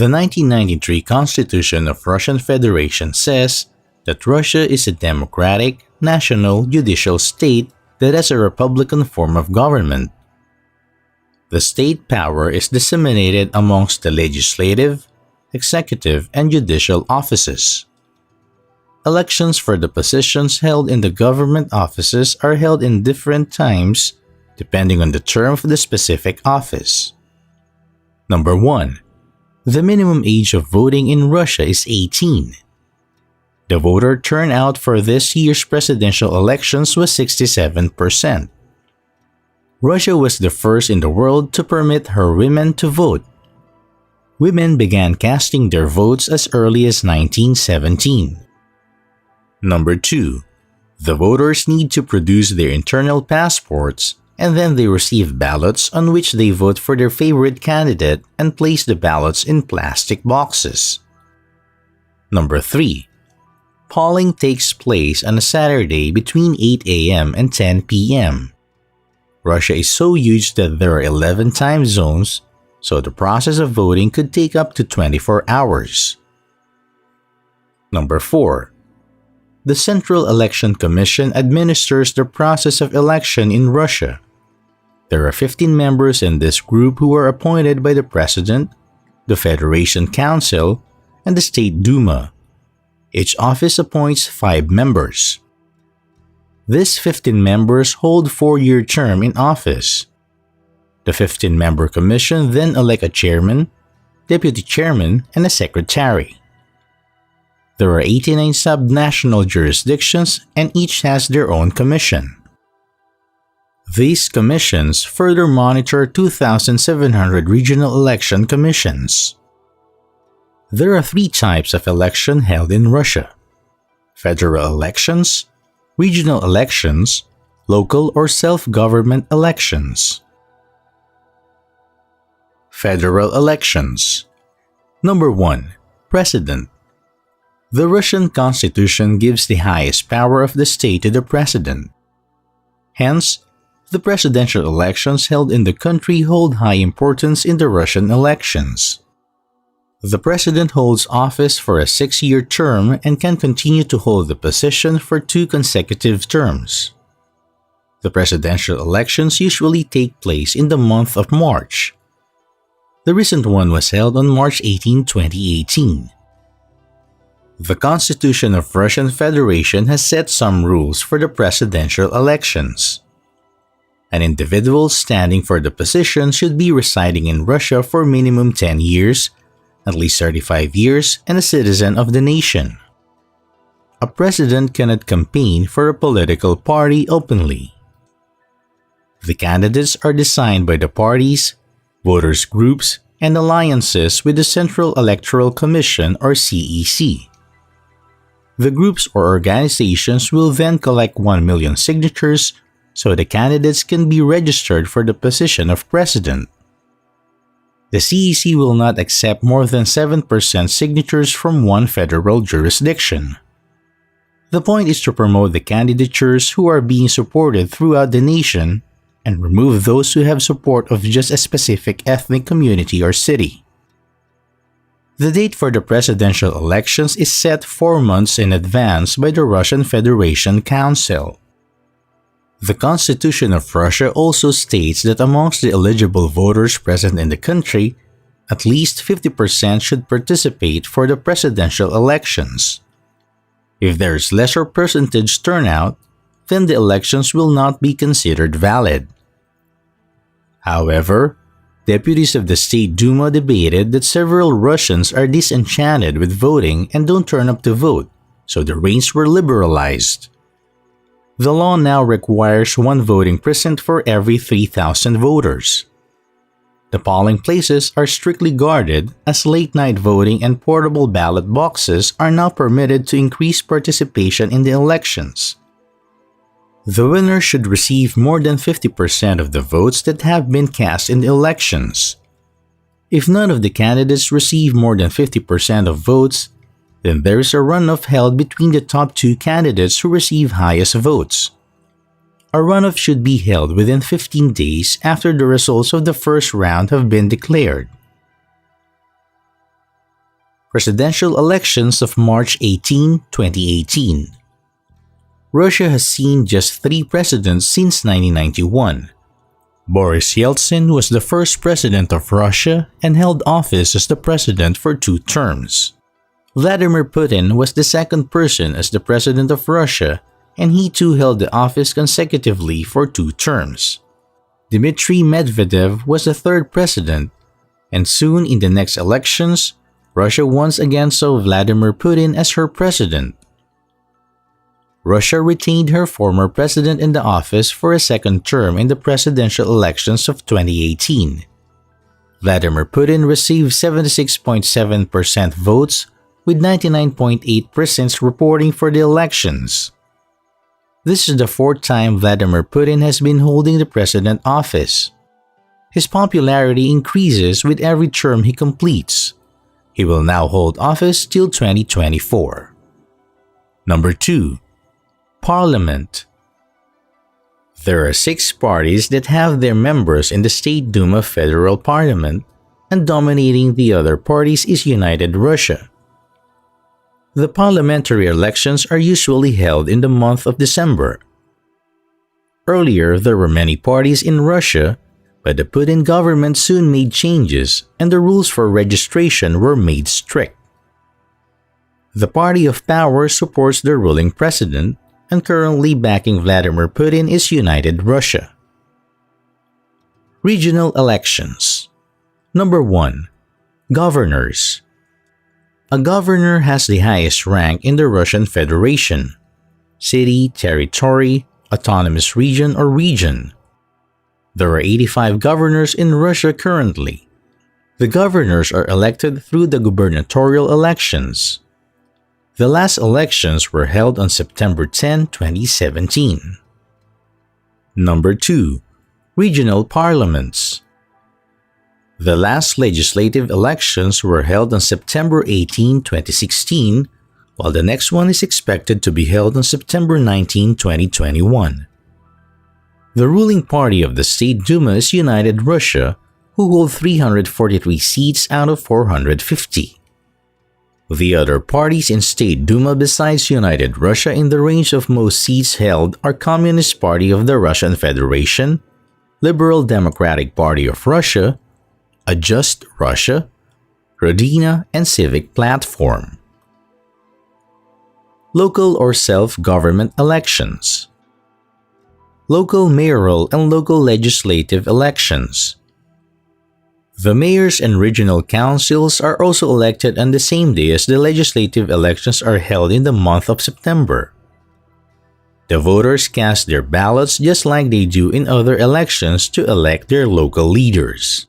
The 1993 Constitution of Russian Federation says that Russia is a democratic, national, judicial state that has a republican form of government. The state power is disseminated amongst the legislative, executive, and judicial offices. Elections for the positions held in the government offices are held in different times depending on the term of the specific office. Number 1. The minimum age of voting in Russia is 18. The voter turnout for this year's presidential elections was 67%. Russia was the first in the world to permit her women to vote. Women began casting their votes as early as 1917. Number 2. The voters need to produce their internal passports and then they receive ballots on which they vote for their favorite candidate and place the ballots in plastic boxes. Number 3. Polling takes place on a Saturday between 8 a.m. and 10 p.m. Russia is so huge that there are 11 time zones, so the process of voting could take up to 24 hours. Number 4. The Central Election Commission administers the process of election in Russia. There are 15 members in this group who are appointed by the President, the Federation Council, and the State Duma. Each office appoints 5 members. These 15 members hold 4-year term in office. The 15-member commission then elect a chairman, deputy chairman, and a secretary. There are 89 sub-national jurisdictions and each has their own commission. These commissions further monitor 2,700 regional election commissions. There are 3 types of election held in Russia: federal elections, regional elections, local or self-government elections. Federal elections. Number 1. President. The Russian Constitution gives the highest power of the state to the president. Hence, the presidential elections held in the country hold high importance in the Russian elections. The president holds office for a 6-year term and can continue to hold the position for 2 consecutive terms. The presidential elections usually take place in the month of March. The recent one was held on March 18, 2018. The Constitution of Russian Federation has set some rules for the presidential elections. An individual standing for the position should be residing in Russia for minimum 10 years, at least 35 years, and a citizen of the nation. A president cannot campaign for a political party openly. The candidates are designed by the parties, voters' groups, and alliances with the Central Electoral Commission or CEC. The groups or organizations will then collect 1 million signatures so the candidates can be registered for the position of president. The CEC will not accept more than 7% signatures from one federal jurisdiction. The point is to promote the candidatures who are being supported throughout the nation and remove those who have support of just a specific ethnic community or city. The date for the presidential elections is set 4 months in advance by the Russian Federation Council. The Constitution of Russia also states that amongst the eligible voters present in the country, at least 50% should participate for the presidential elections. If there is lesser percentage turnout, then the elections will not be considered valid. However, deputies of the State Duma debated that several Russians are disenchanted with voting and don't turn up to vote, so the reins were liberalized. The law now requires 1 voting precinct for every 3,000 voters. The polling places are strictly guarded as late-night voting and portable ballot boxes are now permitted to increase participation in the elections. The winner should receive more than 50% of the votes that have been cast in the elections. If none of the candidates receive more than 50% of votes, then there is a runoff held between the top 2 candidates who receive highest votes. A runoff should be held within 15 days after the results of the first round have been declared. Presidential elections of March 18, 2018. Russia has seen just 3 presidents since 1991. Boris Yeltsin was the first president of Russia and held office as the president for 2 terms. Vladimir Putin was the second person as the president of Russia, and he too held the office consecutively for 2 terms. Dmitry Medvedev was the third president, and soon in the next elections, Russia once again saw Vladimir Putin as her president. Russia retained her former president in the office for a second term in the presidential elections of 2018. Vladimir Putin received 76.7% votes, with 99.8% reporting for the elections. This is the 4th time Vladimir Putin has been holding the president office. His popularity increases with every term he completes. He will now hold office till 2024. Number 2. Parliament. There are 6 parties that have their members in the State Duma Federal Parliament, and dominating the other parties is United Russia. The parliamentary elections are usually held in the month of December. Earlier, there were many parties in Russia, but the Putin government soon made changes and the rules for registration were made strict. The Party of Power supports the ruling president, and currently backing Vladimir Putin is United Russia. Regional elections. Number 1. Governors. A governor has the highest rank in the Russian Federation: city, territory, autonomous region, or region. There are 85 governors in Russia currently. The governors are elected through the gubernatorial elections. The last elections were held on September 10, 2017. Number 2. Regional parliaments. The last legislative elections were held on September 18, 2016, while the next one is expected to be held on September 19, 2021. The ruling party of the State Duma is United Russia, who hold 343 seats out of 450. The other parties in State Duma besides United Russia in the range of most seats held are Communist Party of the Russian Federation, Liberal Democratic Party of Russia, A Just Russia, Rodina, and Civic Platform. Local or self-government elections. Local mayoral and local legislative elections. The mayors and regional councils are also elected on the same day as the legislative elections are held in the month of September. The voters cast their ballots just like they do in other elections to elect their local leaders.